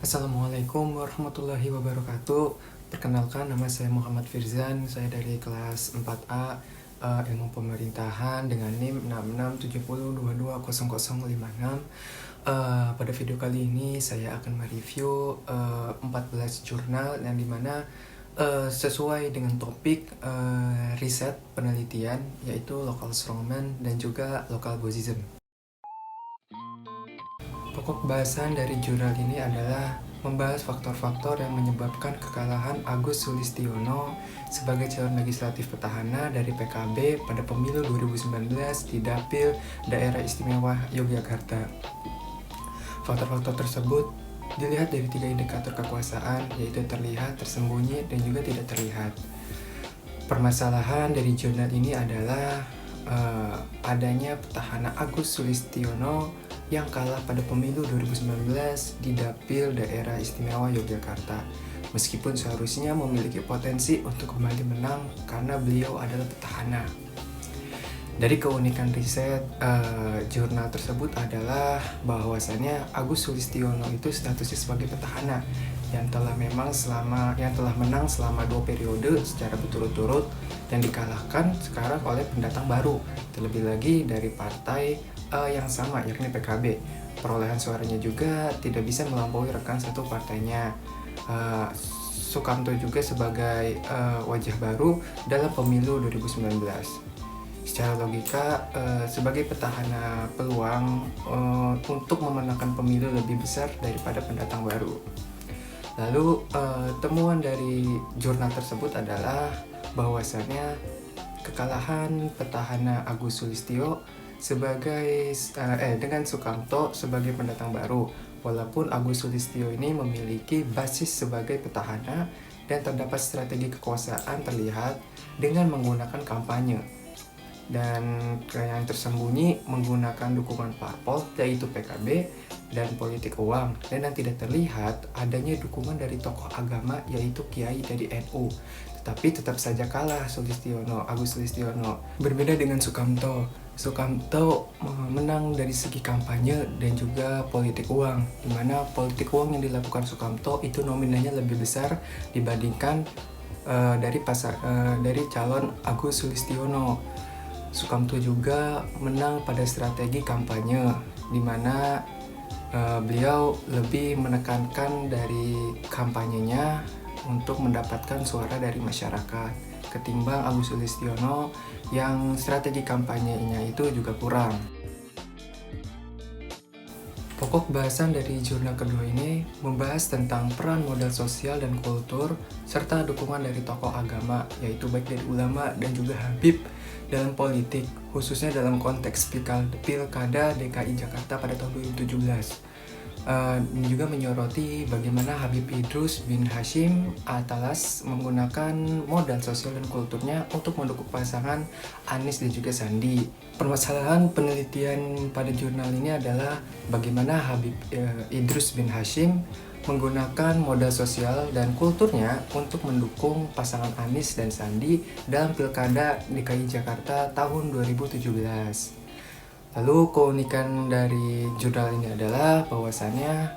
Assalamualaikum warahmatullahi wabarakatuh. Perkenalkan, nama saya Muhammad Firzan. Saya dari kelas 4A Ilmu Pemerintahan dengan NIM 6670220056. Pada video kali ini saya akan mereview 14 jurnal yang dimana sesuai dengan topik riset penelitian, yaitu local strongman dan juga local bossism. Pokok bahasan dari jurnal ini adalah membahas faktor-faktor yang menyebabkan kekalahan Agus Sulistiono sebagai calon legislatif petahana dari PKB pada pemilu 2019 di Dapil Daerah Istimewa Yogyakarta. Faktor-faktor tersebut dilihat dari 3 indikator kekuasaan, yaitu terlihat, tersembunyi, dan juga tidak terlihat. Permasalahan dari jurnal ini adalah adanya petahana Agus Sulistiono yang kalah pada pemilu 2019 di Dapil Daerah Istimewa Yogyakarta. Meskipun seharusnya memiliki potensi untuk kembali menang karena beliau adalah petahana. Dari keunikan riset jurnal tersebut adalah bahwasannya Agus Sulistiono itu statusnya sebagai petahana yang telah menang selama 2 periode secara berturut-turut dan dikalahkan sekarang oleh pendatang baru, terlebih lagi dari partai yang sama, yakni PKB. Perolehan suaranya juga tidak bisa melampaui rekan satu partainya. Sukamto juga sebagai wajah baru dalam pemilu 2019. Secara logika, sebagai petahana peluang untuk memenangkan pemilu lebih besar daripada pendatang baru. Lalu temuan dari jurnal tersebut adalah bahwasannya kekalahan petahana Agus Sulistyo dengan Sukamto sebagai pendatang baru. Walaupun Agus Sulistyo ini memiliki basis sebagai petahana dan terdapat strategi kekuasaan terlihat dengan menggunakan kampanye. Dan yang tersembunyi menggunakan dukungan parpol, yaitu PKB dan politik uang. Dan yang tidak terlihat adanya dukungan dari tokoh agama, yaitu kiai dari NU. Tetapi tetap saja kalah Agus Sulistiono. Berbeda dengan Sukamto menang dari segi kampanye dan juga politik uang, di mana politik uang yang dilakukan Sukamto itu nominalnya lebih besar dibandingkan dari calon Agus Sulistiono. Sukamto juga menang pada strategi kampanye, di mana beliau lebih menekankan dari kampanyenya untuk mendapatkan suara dari masyarakat, ketimbang Agus Sulistiono yang strategi kampanyenya itu juga kurang. Pokok bahasan dari jurnal kedua ini membahas tentang peran modal sosial dan kultur serta dukungan dari tokoh agama, yaitu baik dari ulama dan juga Habib dalam politik, khususnya dalam konteks Pilkada DKI Jakarta pada tahun 2017. Juga menyoroti bagaimana Habib Idrus bin Hashim Atalas menggunakan modal sosial dan kulturnya untuk mendukung pasangan Anies dan juga Sandi. Permasalahan penelitian pada jurnal ini adalah bagaimana Habib Idrus bin Hashim menggunakan modal sosial dan kulturnya untuk mendukung pasangan Anies dan Sandi dalam Pilkada DKI Jakarta tahun 2017. Lalu keunikan dari jurnal ini adalah bahwasannya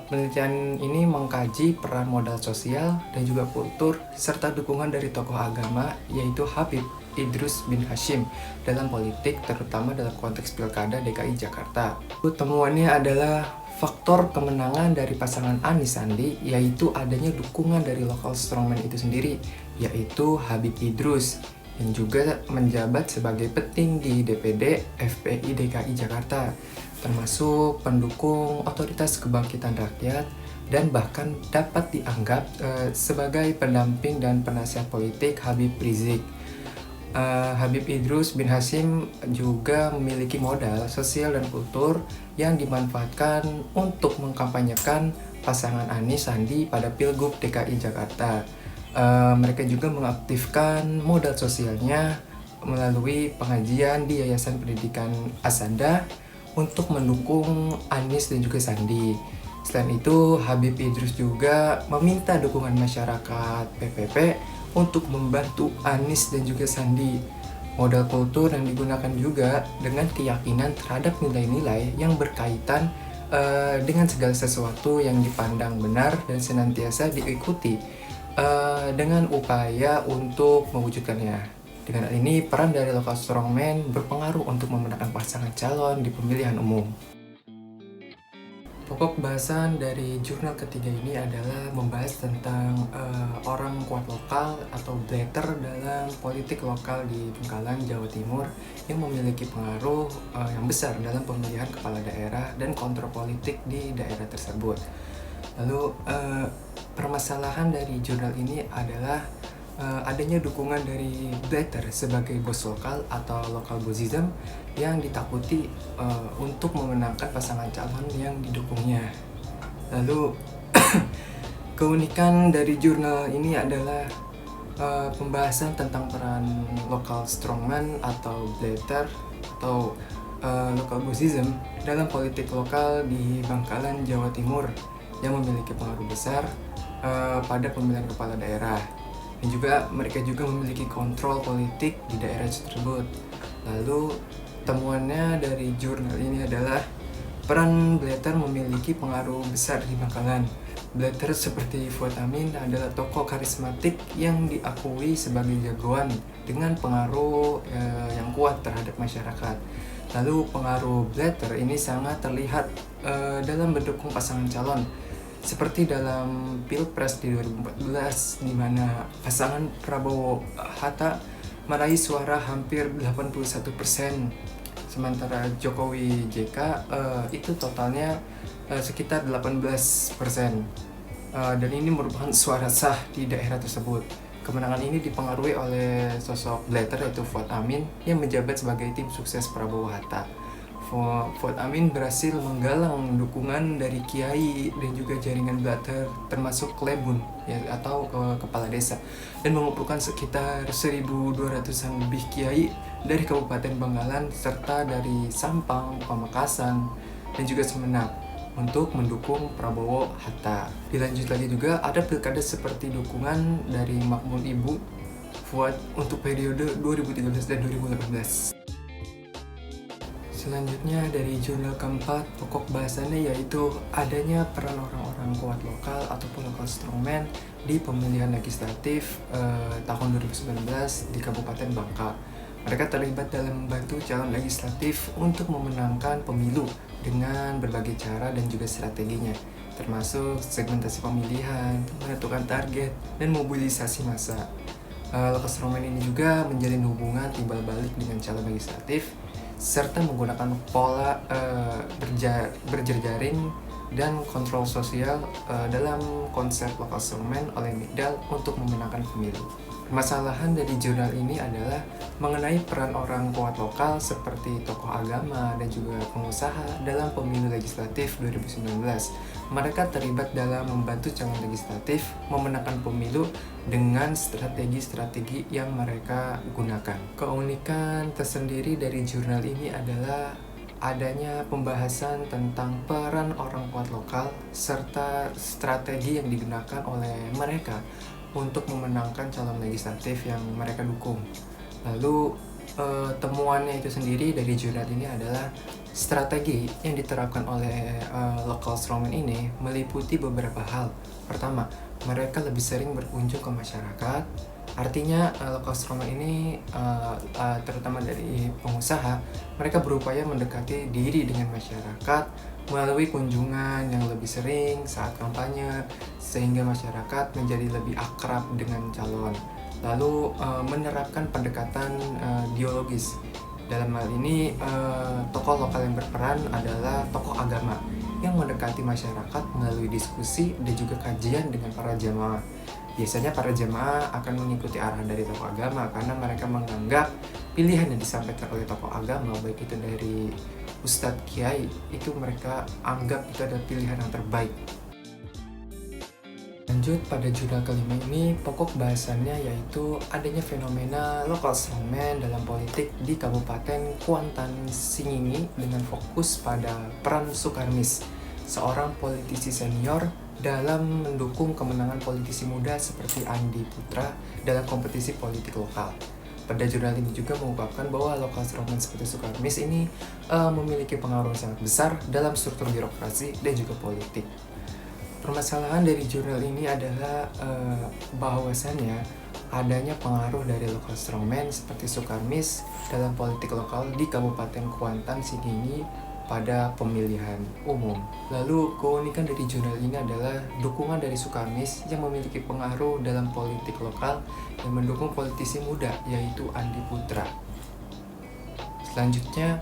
penelitian ini mengkaji peran modal sosial dan juga kultur serta dukungan dari tokoh agama, yaitu Habib Idrus bin Hashim dalam politik, terutama dalam konteks Pilkada DKI Jakarta. Temuannya adalah faktor kemenangan dari pasangan Anies Sandi, yaitu adanya dukungan dari local strongman itu sendiri, yaitu Habib Idrus yang juga menjabat sebagai petinggi DPD FPI DKI Jakarta, termasuk pendukung Otoritas Kebangkitan Rakyat dan bahkan dapat dianggap sebagai pendamping dan penasihat politik Habib Rizik. Habib Idrus bin Hashim juga memiliki modal sosial dan kultur yang dimanfaatkan untuk mengkampanyekan pasangan Anies Sandi pada Pilgub DKI Jakarta. Mereka juga mengaktifkan modal sosialnya melalui pengajian di Yayasan Pendidikan Asanda untuk mendukung Anies dan juga Sandi. Selain itu, Habib Idrus juga meminta dukungan masyarakat PPP untuk membantu Anies dan juga Sandi. Modal kultur yang digunakan juga dengan keyakinan terhadap nilai-nilai yang berkaitan dengan segala sesuatu yang dipandang benar dan senantiasa diikuti dengan upaya untuk mewujudkannya. Dengan hal ini, peran dari local strongman berpengaruh untuk memenangkan pasangan calon di pemilihan umum. Pokok bahasan dari jurnal ketiga ini adalah membahas tentang orang kuat lokal atau blatter dalam politik lokal di Bangkalan, Jawa Timur yang memiliki pengaruh yang besar dalam pemilihan kepala daerah dan kontrol politik di daerah tersebut. Lalu permasalahan dari jurnal ini adalah adanya dukungan dari blatter sebagai bos lokal atau local bossism yang ditakuti untuk memenangkan pasangan calon yang didukungnya. Lalu keunikan dari jurnal ini adalah pembahasan tentang peran local strongman atau blatter atau local bossism dalam politik lokal di Bangkalan, Jawa Timur yang memiliki pengaruh besar pada pemilihan kepala daerah. Dan juga mereka juga memiliki kontrol politik di daerah tersebut. Lalu temuannya dari jurnal ini adalah peran blatter memiliki pengaruh besar di Bangkalan. Blatter seperti Fuad Amin adalah tokoh karismatik yang diakui sebagai jagoan dengan pengaruh yang kuat terhadap masyarakat. Lalu pengaruh blatter ini sangat terlihat dalam mendukung pasangan calon. Seperti dalam Pilpres di 2014, di mana pasangan Prabowo-Hatta meraih suara hampir 81%, sementara Jokowi JK itu totalnya sekitar 18%. Dan ini merupakan suara sah di daerah tersebut. Kemenangan ini dipengaruhi oleh sosok blatter yaitu Fuad Amin yang menjabat sebagai tim sukses Prabowo-Hatta. Fuad Amin berhasil menggalang dukungan dari kiai dan juga jaringan blatter termasuk klebun ya, atau kepala desa, dan mengumpulkan sekitar 1.200-an lebih kiai dari Kabupaten Bangkalan serta dari Sampang, Pamekasan, dan juga Sumeneb untuk mendukung Prabowo Hatta. Dilanjut lagi juga ada pilkada seperti dukungan dari Makmur Ibu Fuad untuk periode 2013 dan 2018. Selanjutnya dari jurnal keempat, pokok bahasannya yaitu adanya peran orang-orang kuat lokal ataupun local strongman di pemilihan legislatif tahun 2019 di Kabupaten Bangka. Mereka terlibat dalam membantu calon legislatif untuk memenangkan pemilu dengan berbagai cara dan juga strateginya, termasuk segmentasi pemilihan, menentukan target, dan mobilisasi massa. Local strongman ini juga menjalin hubungan timbal balik dengan calon legislatif serta menggunakan pola berjejaring dan kontrol sosial dalam konsep local strongman oleh Migdal untuk memenangkan pemilu. Permasalahan dari jurnal ini adalah mengenai peran orang kuat lokal seperti tokoh agama dan juga pengusaha dalam pemilu legislatif 2019. Mereka terlibat dalam membantu calon legislatif memenangkan pemilu dengan strategi-strategi yang mereka gunakan. Keunikan tersendiri dari jurnal ini adalah adanya pembahasan tentang peran orang kuat lokal serta strategi yang digunakan oleh mereka untuk memenangkan calon legislatif yang mereka dukung. Lalu temuannya itu sendiri dari jurnal ini adalah strategi yang diterapkan oleh local strongman ini meliputi beberapa hal. Pertama, mereka lebih sering berkunjung ke masyarakat. Artinya local strongman ini terutama dari pengusaha, mereka berupaya mendekati diri dengan masyarakat melalui kunjungan yang lebih sering saat kampanye, sehingga masyarakat menjadi lebih akrab dengan calon. Lalu menerapkan pendekatan dialogis. Dalam hal ini tokoh lokal yang berperan adalah tokoh agama yang mendekati masyarakat melalui diskusi dan juga kajian dengan para jamaah. Biasanya para jamaah akan mengikuti arahan dari tokoh agama karena mereka menganggap pilihan yang disampaikan oleh tokoh agama, baik itu dari Ustadz Kiai, itu mereka anggap itu adalah pilihan yang terbaik. Lanjut pada jurnal kelima ini, pokok bahasannya yaitu adanya fenomena local strongman dalam politik di Kabupaten Kuantan Singingi dengan fokus pada peran Sukarmis, seorang politisi senior dalam mendukung kemenangan politisi muda seperti Andi Putra dalam kompetisi politik lokal. Pada jurnal ini juga mengungkapkan bahwa lokal strongman seperti Sukarmis ini memiliki pengaruh yang sangat besar dalam struktur birokrasi dan juga politik. Permasalahan dari jurnal ini adalah bahwasannya adanya pengaruh dari lokal strongman seperti Sukarmis dalam politik lokal di Kabupaten Kuantan Sengingi pada pemilihan umum. Lalu keunikan dari jurnal ini adalah dukungan dari Sukarmis yang memiliki pengaruh dalam politik lokal dan mendukung politisi muda yaitu Andi Putra. Selanjutnya,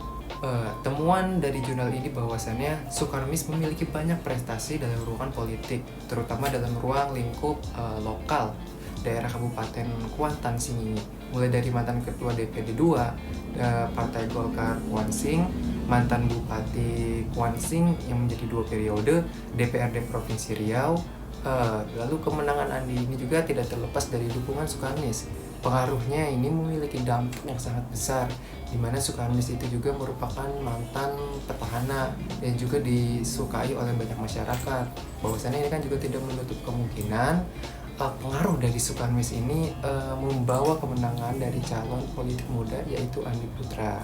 temuan dari jurnal ini bahwasannya Sukarmis memiliki banyak prestasi dalam ruang politik, terutama dalam ruang lingkup lokal daerah Kabupaten Kuantan Sengingi, mulai dari mantan Ketua DPD 2 Partai Golkar Kuansing, mantan Bupati Kuansing yang menjadi 2 periode, DPRD Provinsi Riau. Lalu kemenangan Andi ini juga tidak terlepas dari dukungan Sukarmis. Pengaruhnya ini memiliki dampak yang sangat besar, di mana Sukarmis itu juga merupakan mantan petahana dan juga disukai oleh banyak masyarakat. Bahwasannya ini kan juga tidak menutup kemungkinan pengaruh dari Sukarmis ini membawa kemenangan dari calon politik muda yaitu Andi Putra.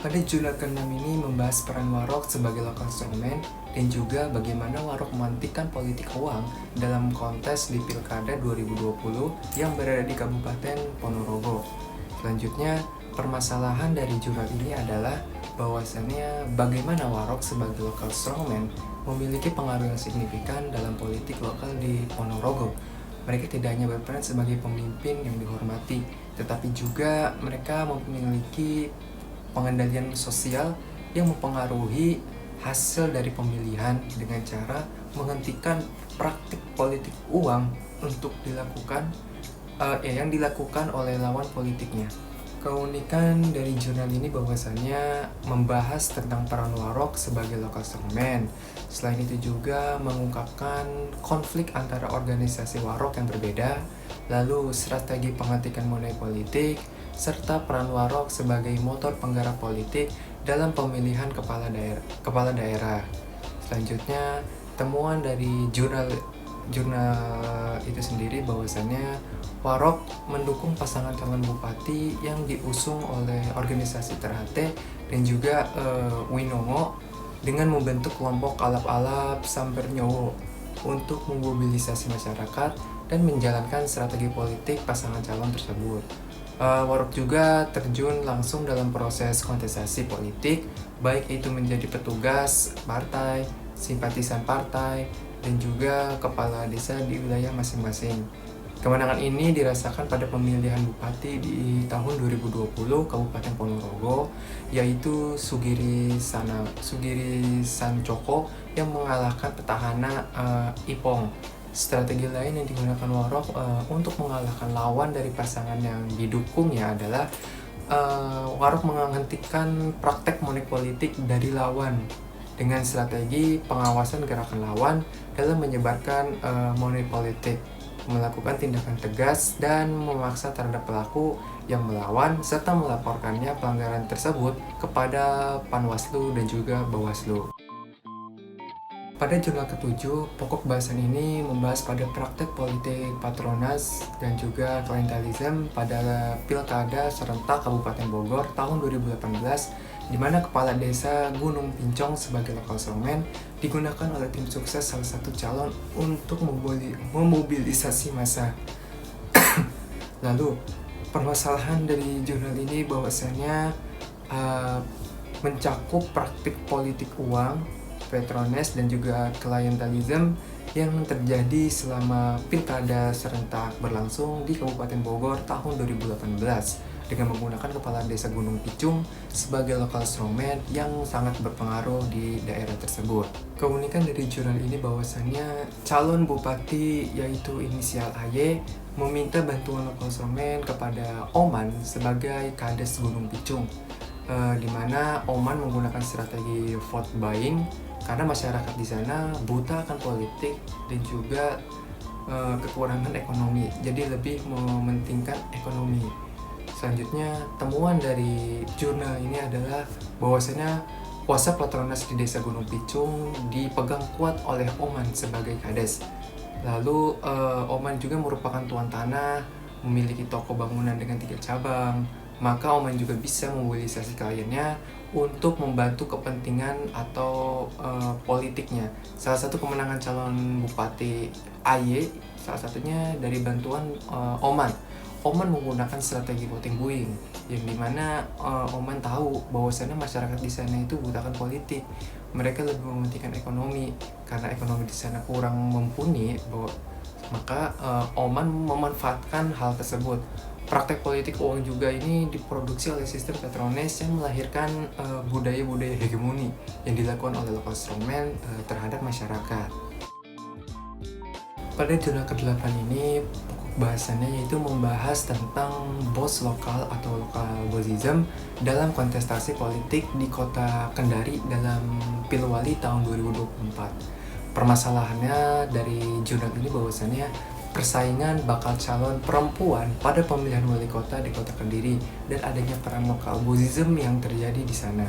Pada jurnal ke-6 ini membahas peran Warok sebagai local strongman dan juga bagaimana Warok memantikan politik uang dalam kontes di Pilkada 2020 yang berada di Kabupaten Ponorogo. Selanjutnya, permasalahan dari jurnal ini adalah bahwasannya bagaimana Warok sebagai local strongman memiliki pengaruh yang signifikan dalam politik lokal di Ponorogo. Mereka tidak hanya berperan sebagai pemimpin yang dihormati, tetapi juga mereka memiliki pengendalian sosial yang mempengaruhi hasil dari pemilihan dengan cara menghentikan praktik politik uang untuk yang dilakukan oleh lawan politiknya. Keunikan dari jurnal ini bahwasannya membahas tentang peran Warok sebagai local strongman. Selain itu juga mengungkapkan konflik antara organisasi Warok yang berbeda, lalu strategi penghentikan money politik, serta peran Warok sebagai motor penggerak politik dalam pemilihan kepala daerah. Selanjutnya, temuan dari jurnal itu sendiri bahwasannya Warok mendukung pasangan calon bupati yang diusung oleh organisasi Terhate dan juga Winongo dengan membentuk kelompok alap-alap Samper Nyowo untuk memobilisasi masyarakat dan menjalankan strategi politik pasangan calon tersebut. Warok juga terjun langsung dalam proses kontestasi politik, baik itu menjadi petugas partai, simpatisan partai, dan juga kepala desa di wilayah masing-masing. Kemenangan ini dirasakan pada pemilihan bupati di tahun 2020 Kabupaten Ponorogo, yaitu Sugiri Sancoko yang mengalahkan petahana Ipong. Strategi lain yang digunakan Warok untuk mengalahkan lawan dari pasangan yang didukungnya adalah Warok menghentikan praktek money politik dari lawan dengan strategi pengawasan gerakan lawan dalam menyebarkan money politik, melakukan tindakan tegas dan memaksa terhadap pelaku yang melawan serta melaporkannya pelanggaran tersebut kepada Panwaslu dan juga Bawaslu. Pada jurnal ke-7, pokok bahasan ini membahas pada praktek politik patronas dan juga klientelisme pada Pilkada serentak Kabupaten Bogor tahun 2018, di mana kepala desa Gunung Pincong sebagai local strongman digunakan oleh tim sukses salah satu calon untuk memobilisasi massa. Lalu, permasalahan dari jurnal ini bahwasannya mencakup praktik politik uang, patrones dan juga klientelisme yang terjadi selama Pilkada serentak berlangsung di Kabupaten Bogor tahun 2018 dengan menggunakan kepala desa Gunung Pincong sebagai local strongman yang sangat berpengaruh di daerah tersebut. Keunikan dari jurnal ini bahwasannya calon bupati yaitu inisial AY meminta bantuan local strongman kepada Oman sebagai kades Gunung Pincong, di mana Oman menggunakan strategi vote buying karena masyarakat di sana buta akan politik dan juga kekurangan ekonomi, jadi lebih mementingkan ekonomi. Selanjutnya, temuan dari jurnal ini adalah bahwasanya kuasa patronas di desa Gunung Pincong dipegang kuat oleh Oman sebagai kades. Lalu Oman juga merupakan tuan tanah memiliki toko bangunan dengan 3 cabang, maka Oman juga bisa memobilisasi kliennya untuk membantu kepentingan atau politiknya. Salah satu kemenangan calon Bupati AY, salah satunya dari bantuan Oman. Oman menggunakan strategi voting buying, yang dimana Oman tahu bahwasannya masyarakat di sana itu bukan politik, mereka lebih mementingkan ekonomi. Karena ekonomi di sana kurang mumpuni, maka Oman memanfaatkan hal tersebut. Praktek politik uang juga ini diproduksi oleh sistem Petronas yang melahirkan budaya-budaya hegemoni yang dilakukan oleh local strongman terhadap masyarakat. Pada jurnal ke-8 ini, pokok bahasannya yaitu membahas tentang bos lokal atau lokal bossism dalam kontestasi politik di kota Kendari dalam Pilwali tahun 2024. Permasalahannya dari jurnal ini bahwasannya persaingan bakal calon perempuan pada pemilihan wali kota di kota Kediri dan adanya peran lokal bossism yang terjadi di sana.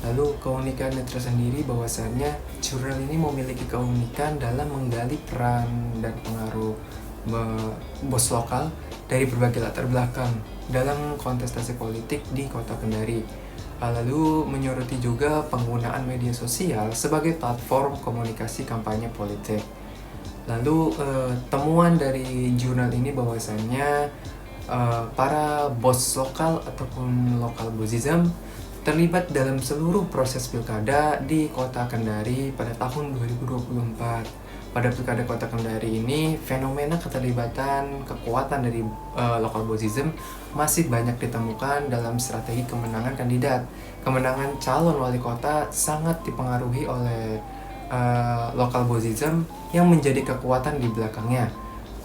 Lalu keunikannya tersendiri bahwasannya jurnal ini memiliki keunikan dalam menggali peran dan pengaruh bos lokal dari berbagai latar belakang dalam kontestasi politik di kota Kendari. Lalu menyoroti juga penggunaan media sosial sebagai platform komunikasi kampanye politik. Lalu temuan dari jurnal ini bahwasannya para bos lokal ataupun lokal bossism terlibat dalam seluruh proses pilkada di kota Kendari pada tahun 2024. Pada pilkada kota Kendari ini, fenomena keterlibatan kekuatan dari lokal bossism masih banyak ditemukan dalam strategi kemenangan kandidat. Kemenangan calon wali kota sangat dipengaruhi oleh lokal bossism yang menjadi kekuatan di belakangnya.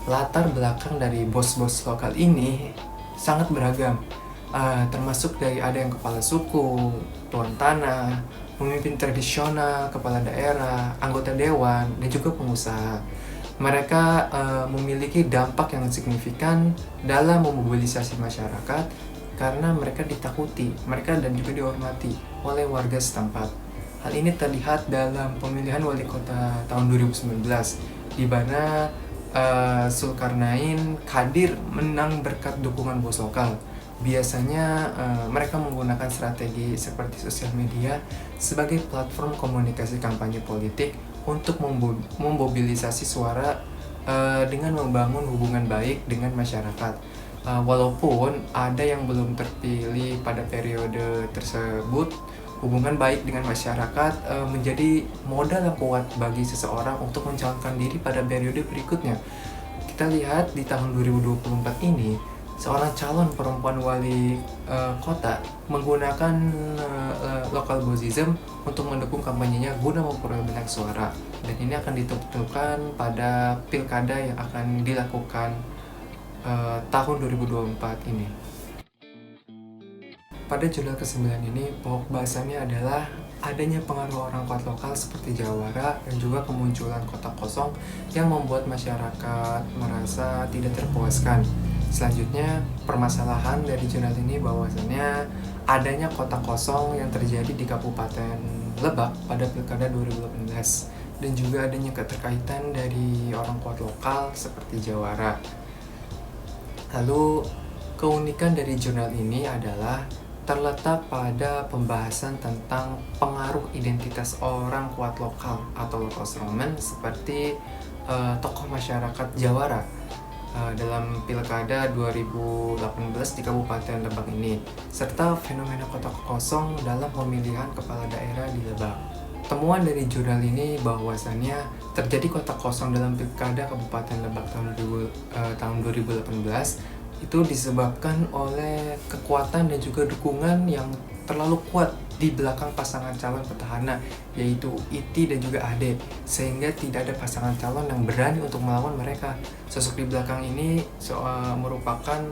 Latar belakang dari bos-bos lokal ini sangat beragam. Termasuk dari ada yang kepala suku, tuan tanah, pemimpin tradisional, kepala daerah, anggota dewan, dan juga pengusaha. Mereka memiliki dampak yang signifikan dalam memobilisasi masyarakat karena mereka ditakuti, mereka dan juga dihormati oleh warga setempat. Hal ini terlihat dalam pemilihan wali kota tahun 2019, di mana Zulkarnain Kadir menang berkat dukungan bos lokal. Biasanya mereka menggunakan strategi seperti sosial media sebagai platform komunikasi kampanye politik untuk memobilisasi suara dengan membangun hubungan baik dengan masyarakat. Walaupun ada yang belum terpilih pada periode tersebut, hubungan baik dengan masyarakat menjadi modal yang kuat bagi seseorang untuk mencalonkan diri pada periode berikutnya. Kita lihat di tahun 2024 ini, seorang calon perempuan wali kota menggunakan lokal bossism untuk mendukung kampanyenya guna memperoleh banyak suara, dan ini akan ditentukan pada pilkada yang akan dilakukan tahun 2024 ini. Pada jurnal ke-9 ini, pokok bahasannya adalah adanya pengaruh orang kuat lokal seperti jawara dan juga kemunculan kota kosong yang membuat masyarakat merasa tidak terpuaskan. Selanjutnya, permasalahan dari jurnal ini bahwasannya adanya kota kosong yang terjadi di Kabupaten Lebak pada Pilkada 2018 dan juga adanya keterkaitan dari orang kuat lokal seperti jawara. Lalu, keunikan dari jurnal ini adalah terletak pada pembahasan tentang pengaruh identitas orang kuat lokal atau local strongman seperti tokoh masyarakat jawara dalam Pilkada 2018 di Kabupaten Lebak ini, serta fenomena kota kosong dalam pemilihan kepala daerah di Lebak. Temuan dari jurnal ini bahwasannya terjadi kota kosong dalam Pilkada Kabupaten Lebak tahun 2018 itu disebabkan oleh kekuatan dan juga dukungan yang terlalu kuat di belakang pasangan calon petahana, yaitu Iti dan juga Ade, sehingga tidak ada pasangan calon yang berani untuk melawan mereka. Sosok di belakang ini merupakan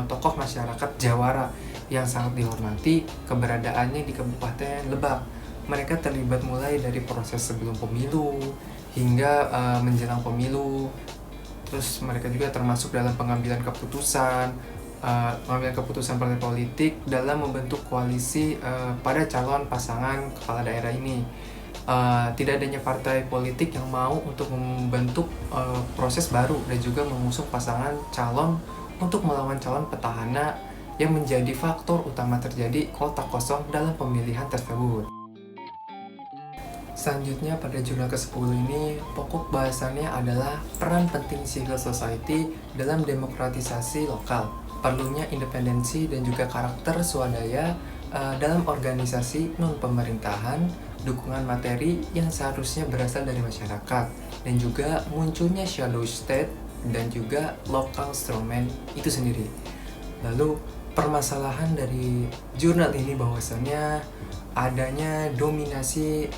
tokoh masyarakat jawara yang sangat dihormati keberadaannya di Kabupaten Lebak. Mereka terlibat mulai dari proses sebelum pemilu hingga menjelang pemilu. Terus mereka juga termasuk dalam pengambilan keputusan partai politik dalam membentuk koalisi pada calon pasangan kepala daerah ini. Tidak adanya partai politik yang mau untuk membentuk proses baru dan juga mengusung pasangan calon untuk melawan calon petahana yang menjadi faktor utama terjadi kotak kosong dalam pemilihan tersebut. Selanjutnya pada jurnal ke-10 ini, pokok bahasannya adalah peran penting civil society dalam demokratisasi lokal, perlunya independensi dan juga karakter swadaya dalam organisasi non-pemerintahan, dukungan materi yang seharusnya berasal dari masyarakat, dan juga munculnya shadow state dan juga local strongman itu sendiri. Lalu permasalahan dari jurnal ini bahwasannya adanya dominasi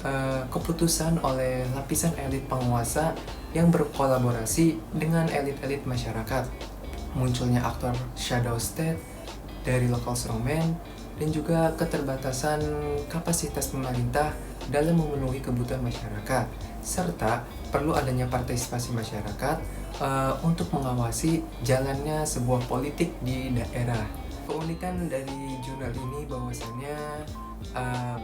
keputusan oleh lapisan elit penguasa yang berkolaborasi dengan elit-elit masyarakat. Munculnya aktor shadow state dari local strongman dan juga keterbatasan kapasitas pemerintah dalam memenuhi kebutuhan masyarakat, serta perlu adanya partisipasi masyarakat untuk mengawasi jalannya sebuah politik di daerah. Keunikan dari jurnal ini bahwasannya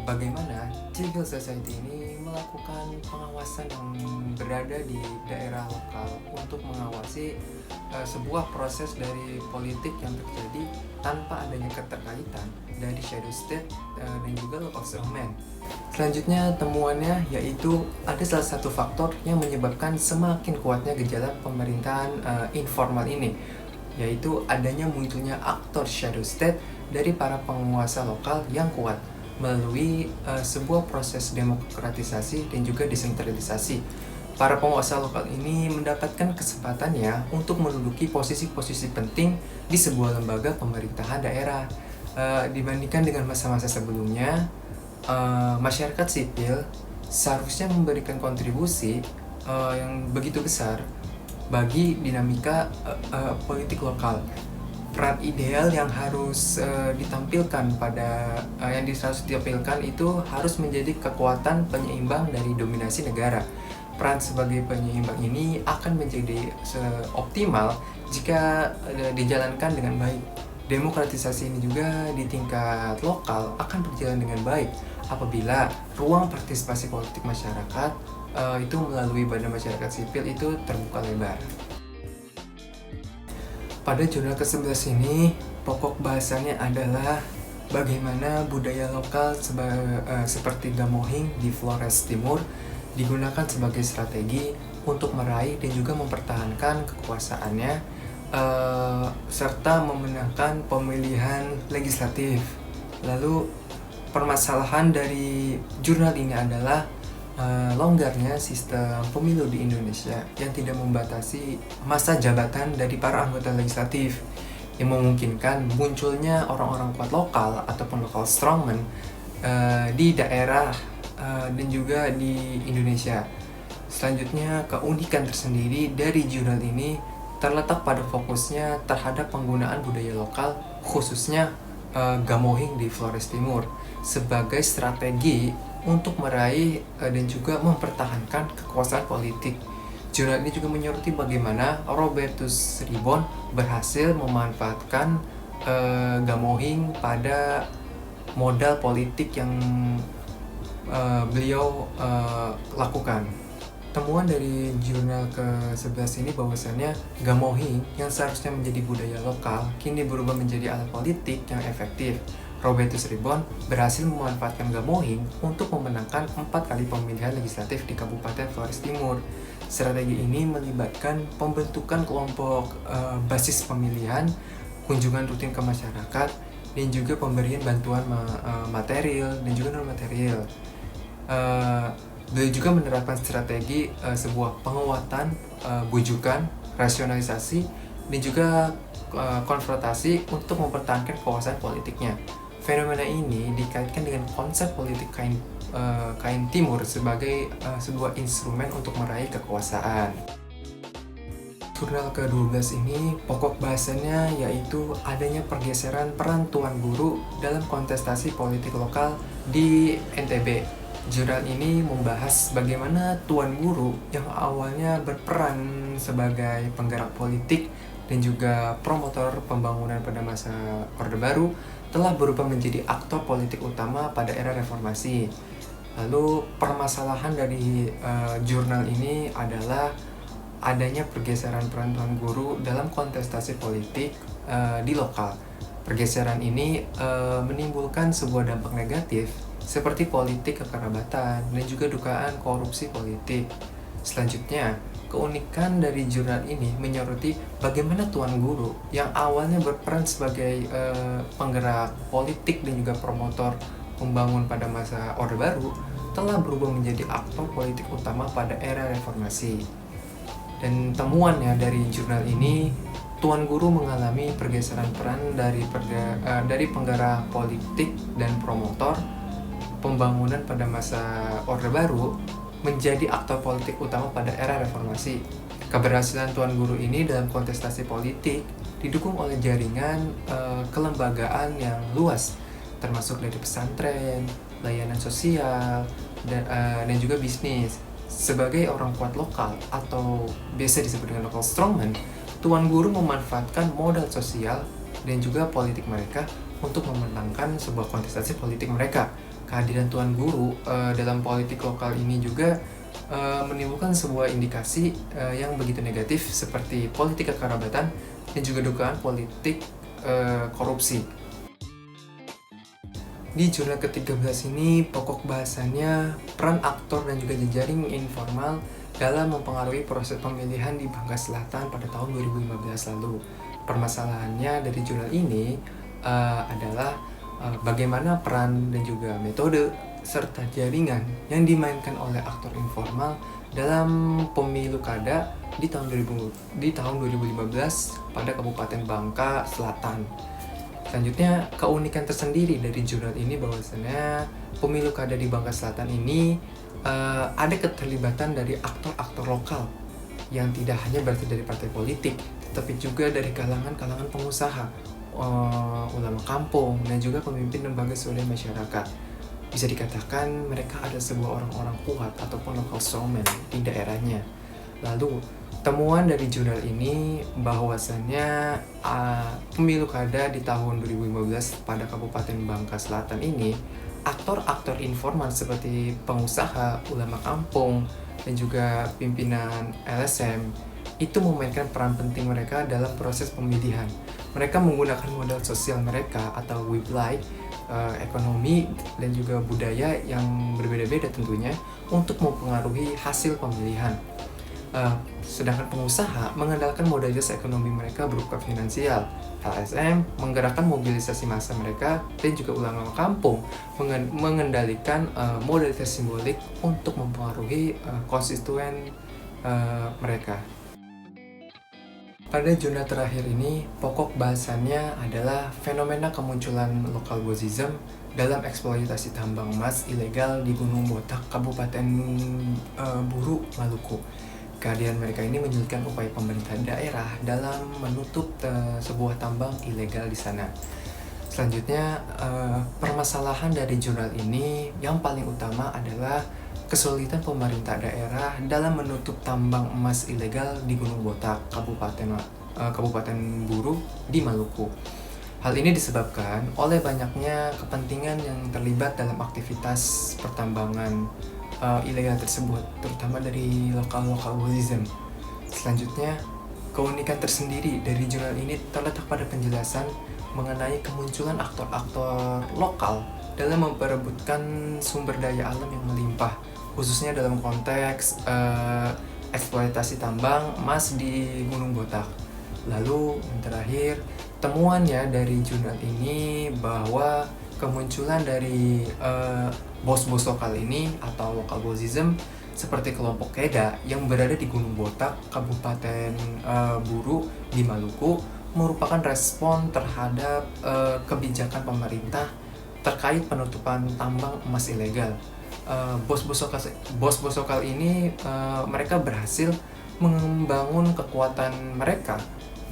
bagaimana civil society ini melakukan pengawasan yang berada di daerah lokal untuk mengawasi sebuah proses dari politik yang terjadi tanpa adanya keterkaitan dari shadow state dan juga local strongman. Selanjutnya temuannya yaitu ada salah satu faktor yang menyebabkan semakin kuatnya gejala pemerintahan informal ini, yaitu adanya munculnya aktor shadow state dari para penguasa lokal yang kuat melalui sebuah proses demokratisasi dan juga desentralisasi. Para penguasa lokal ini mendapatkan kesempatannya untuk menduduki posisi-posisi penting di sebuah lembaga pemerintahan daerah. Dibandingkan dengan masa-masa sebelumnya, masyarakat sipil seharusnya memberikan kontribusi yang begitu besar bagi dinamika politik lokal. Peran ideal yang harus ditampilkan itu harus menjadi kekuatan penyeimbang dari dominasi negara. Peran sebagai penyeimbang ini akan menjadi optimal jika dijalankan dengan baik. Demokratisasi ini juga di tingkat lokal akan berjalan dengan baik apabila ruang partisipasi politik masyarakat itu melalui badan masyarakat sipil itu terbuka lebar. Pada jurnal ke-11 ini, pokok bahasannya adalah bagaimana budaya lokal seperti gamohing di Flores Timur digunakan sebagai strategi untuk meraih dan juga mempertahankan kekuasaannya serta memenangkan pemilihan legislatif. Lalu permasalahan dari jurnal ini adalah longgarnya sistem pemilu di Indonesia yang tidak membatasi masa jabatan dari para anggota legislatif, yang memungkinkan munculnya orang-orang kuat lokal ataupun local strongman di daerah dan juga di Indonesia. Selanjutnya, keunikan tersendiri dari jurnal ini terletak pada fokusnya terhadap penggunaan budaya lokal, khususnya gamohing di Flores Timur sebagai strategi untuk meraih dan juga mempertahankan kekuasaan politik. Jurnal ini juga menyoroti bagaimana Robertus Ribon berhasil memanfaatkan gamohing pada modal politik yang beliau lakukan. Temuan dari jurnal ke-11 ini bahwasannya gamohing yang seharusnya menjadi budaya lokal kini berubah menjadi alat politik yang efektif. Robertus Ribon berhasil memanfaatkan gamohing untuk memenangkan 4 kali pemilihan legislatif di Kabupaten Flores Timur. Strategi ini melibatkan pembentukan kelompok basis pemilihan, kunjungan rutin ke masyarakat, dan juga pemberian bantuan material dan juga non-material. Beliau juga menerapkan strategi sebuah penguatan, bujukan, rasionalisasi, dan juga konfrontasi untuk mempertahankan kekuasaan politiknya. Fenomena ini dikaitkan dengan konsep politik kain timur sebagai sebuah instrumen untuk meraih kekuasaan. Jurnal ke-12 ini pokok bahasannya yaitu adanya pergeseran peran tuan guru dalam kontestasi politik lokal di NTB. Jurnal ini membahas bagaimana tuan guru yang awalnya berperan sebagai penggerak politik dan juga promotor pembangunan pada masa Orde Baru telah berubah menjadi aktor politik utama pada era reformasi. Lalu permasalahan dari jurnal ini adalah adanya pergeseran peran tuan guru dalam kontestasi politik di lokal. Pergeseran ini menimbulkan sebuah dampak negatif seperti politik kekerabatan dan juga dugaan korupsi politik. Selanjutnya, keunikan dari jurnal ini menyoroti bagaimana tuan guru yang awalnya berperan sebagai penggerak politik dan juga promotor membangun pada masa Orde Baru telah berubah menjadi aktor politik utama pada era reformasi. Dan temuannya dari jurnal ini, tuan guru mengalami pergeseran peran dari penggerak politik dan promotor pembangunan pada masa Orde Baru menjadi aktor politik utama pada era reformasi. Keberhasilan tuan guru ini dalam kontestasi politik didukung oleh jaringan kelembagaan yang luas, termasuk dari pesantren, layanan sosial, dan juga bisnis. Sebagai orang kuat lokal atau biasa disebut dengan local strongman, tuan guru memanfaatkan modal sosial dan juga politik mereka untuk memenangkan sebuah kontestasi politik mereka. Kehadiran tuan guru dalam politik lokal ini juga menimbulkan sebuah indikasi yang begitu negatif seperti politik kekerabatan dan juga dugaan politik korupsi. Di jurnal ke-13 ini, pokok bahasannya peran aktor dan juga jejaring informal dalam mempengaruhi proses pemilihan di Bangka Selatan pada tahun 2015 lalu. Permasalahannya dari jurnal ini adalah bagaimana peran dan juga metode serta jaringan yang dimainkan oleh aktor informal dalam pemilu kada di tahun 2015 pada Kabupaten Bangka Selatan. Selanjutnya, keunikan tersendiri dari jurnal ini bahwasannya pemilu kada di Bangka Selatan ini ada keterlibatan dari aktor-aktor lokal yang tidak hanya berasal dari partai politik, tetapi juga dari kalangan-kalangan pengusaha, ulama kampung, dan juga pemimpin lembaga swadaya masyarakat. Bisa dikatakan mereka ada sebuah orang-orang kuat ataupun local strongman di daerahnya. Lalu, temuan dari jurnal ini bahwasannya pemilu kada di tahun 2015 pada Kabupaten Bangka Selatan ini, aktor-aktor informal seperti pengusaha, ulama kampung, dan juga pimpinan LSM itu memainkan peran penting mereka dalam proses pemilihan. Mereka menggunakan modal sosial mereka atau wilayah, ekonomi, dan juga budaya yang berbeda-beda tentunya untuk mempengaruhi hasil pemilihan. Sedangkan pengusaha mengandalkan modalitas ekonomi mereka berupa finansial. LSM menggerakkan mobilisasi massa mereka, dan juga ulama kampung mengendalikan modalitas simbolik untuk mempengaruhi konstituen mereka. Pada jurnal terakhir ini, pokok bahasannya adalah fenomena kemunculan lokal bozism dalam eksploitasi tambang emas ilegal di Gunung Botak, Kabupaten Buru, Maluku. Kehadiran mereka ini menyulitkan upaya pemerintah daerah dalam menutup sebuah tambang ilegal di sana. Selanjutnya, permasalahan dari jurnal ini yang paling utama adalah kesulitan pemerintah daerah dalam menutup tambang emas ilegal di Gunung Botak, Kabupaten Buru di Maluku. Hal ini disebabkan oleh banyaknya kepentingan yang terlibat dalam aktivitas pertambangan ilegal tersebut, terutama dari lokal bozism. Selanjutnya, keunikan tersendiri dari jurnal ini terletak pada penjelasan mengenai kemunculan aktor-aktor lokal dalam memperebutkan sumber daya alam yang melimpah, khususnya dalam konteks eksploitasi tambang emas di Gunung Botak. Lalu yang terakhir, temuannya dari jurnal ini bahwa kemunculan dari bos-bos lokal ini atau lokal bozism seperti kelompok Keda yang berada di Gunung Botak, Kabupaten Buru di Maluku merupakan respon terhadap kebijakan pemerintah terkait penutupan tambang emas ilegal. Bos-bos lokal ini mereka berhasil membangun kekuatan mereka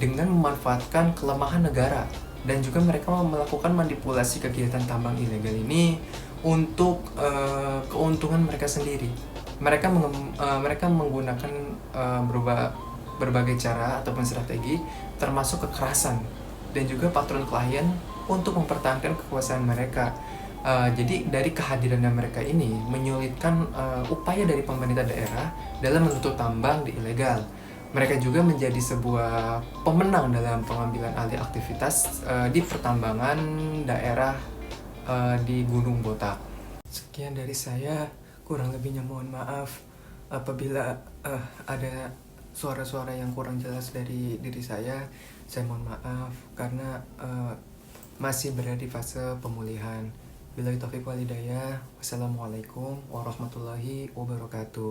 dengan memanfaatkan kelemahan negara, dan juga mereka melakukan manipulasi kegiatan tambang ilegal ini untuk keuntungan mereka sendiri. Mereka menggunakan berbagai cara ataupun strategi, termasuk kekerasan dan juga patron klien untuk mempertahankan kekuasaan mereka. Jadi dari kehadirannya mereka ini menyulitkan upaya dari pemerintah daerah dalam menutup tambang di ilegal. Mereka juga menjadi sebuah pemenang dalam pengambilan alih aktivitas di pertambangan daerah di Gunung Botak. Sekian dari saya, kurang lebihnya mohon maaf apabila ada suara-suara yang kurang jelas dari diri saya mohon maaf karena masih berada di fase pemulihan. Billahi taufiq wal hidayah. Wassalamualaikum warahmatullahi wabarakatuh.